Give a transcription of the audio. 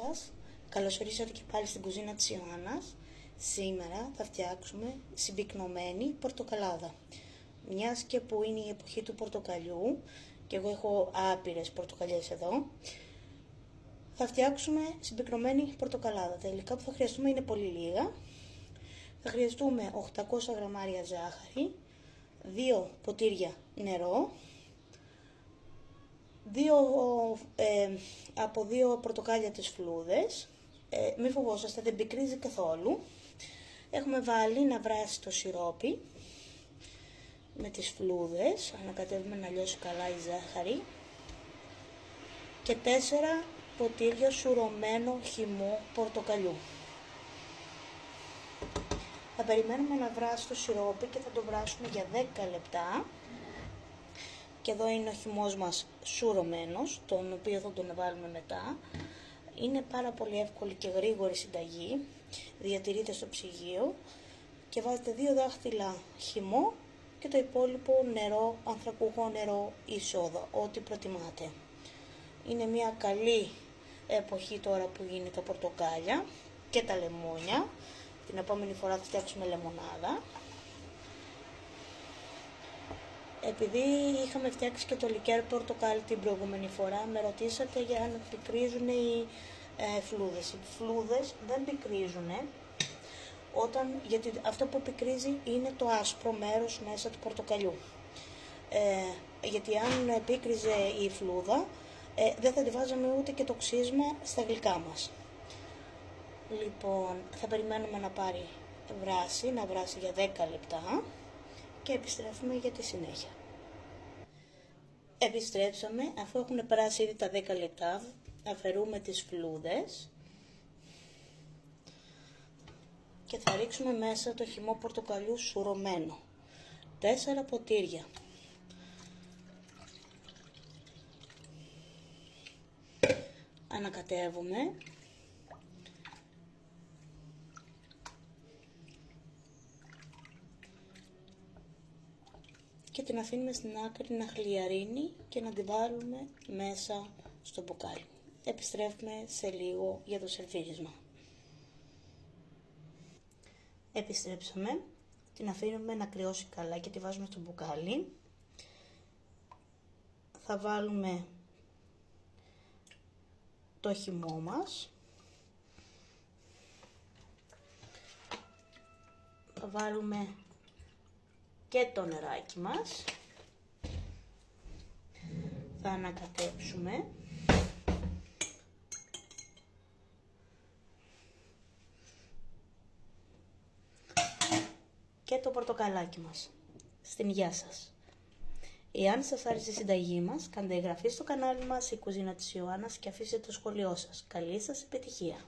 Σας. Καλώς ορίσατε και πάλι στην κουζίνα της Ιωάννας. Σήμερα θα φτιάξουμε συμπυκνωμένη πορτοκαλάδα. Μιας και που είναι η εποχή του πορτοκαλιού και εγώ έχω άπειρες πορτοκαλιές εδώ, θα φτιάξουμε συμπυκνωμένη πορτοκαλάδα. Τα υλικά που θα χρειαστούμε είναι πολύ λίγα. Θα χρειαστούμε 800 γραμμάρια ζάχαρη, 2 ποτήρια νερό, από 2 πορτοκάλια τις φλούδες. Μην φοβόσαστε, δεν πικρίζει καθόλου. Έχουμε βάλει να βράσει το σιρόπι με τις φλούδες, ανακατεύουμε να λιώσει καλά η ζάχαρη, και 4 ποτήρια σουρωμένο χυμό πορτοκαλιού. Θα περιμένουμε να βράσει το σιρόπι και θα το βράσουμε για 10 λεπτά. Και εδώ είναι ο χυμός μας σουρωμένος, τον οποίο θα τον βάλουμε μετά. Είναι πάρα πολύ εύκολη και γρήγορη συνταγή, διατηρείται στο ψυγείο και βάζετε 2 δάχτυλα χυμό και το υπόλοιπο νερό, ανθρακούχο νερό ή σόδα, ό,τι προτιμάτε. Είναι μια καλή εποχή τώρα που γίνει τα πορτοκάλια και τα λεμόνια. Την επόμενη φορά θα φτιάξουμε λεμονάδα. Επειδή είχαμε φτιάξει και το λικέρ πορτοκάλι την προηγούμενη φορά, με ρωτήσατε για να πικρίζουν οι φλούδες. Οι φλούδες δεν πικρίζουν, γιατί αυτό που πικρίζει είναι το άσπρο μέρος μέσα του πορτοκαλιού. Γιατί αν πίκριζε η φλούδα, δεν θα τη βάζαμε ούτε και το ξύσμα στα γλυκά μας. Λοιπόν, θα περιμένουμε να πάρει βράση, να βράσει για 10 λεπτά. Και επιστρέφουμε για τη συνέχεια. Επιστρέψαμε, αφού έχουν περάσει ήδη τα 10 λεπτά, αφαιρούμε τις φλούδες και θα ρίξουμε μέσα το χυμό πορτοκαλιού σουρωμένο. 4 ποτήρια. Ανακατεύουμε. Και την αφήνουμε στην άκρη να χλιαρίνει και να την βάλουμε μέσα στο μπουκάλι. Επιστρέφουμε σε λίγο για το σερβίρισμα. Επιστρέψαμε, την αφήνουμε να κρυώσει καλά και τη βάζουμε στο μπουκάλι. Θα βάλουμε το χυμό μας. Θα βάλουμε και το νεράκι μας. Θα ανακατέψουμε. Και το πορτοκαλάκι μας. Στην υγεία σας. Εάν σας άρεσε η συνταγή μας, κάντε εγγραφή στο κανάλι μας, η κουζίνα της Ιωάννας, και αφήστε το σχόλιο σας. Καλή σας επιτυχία!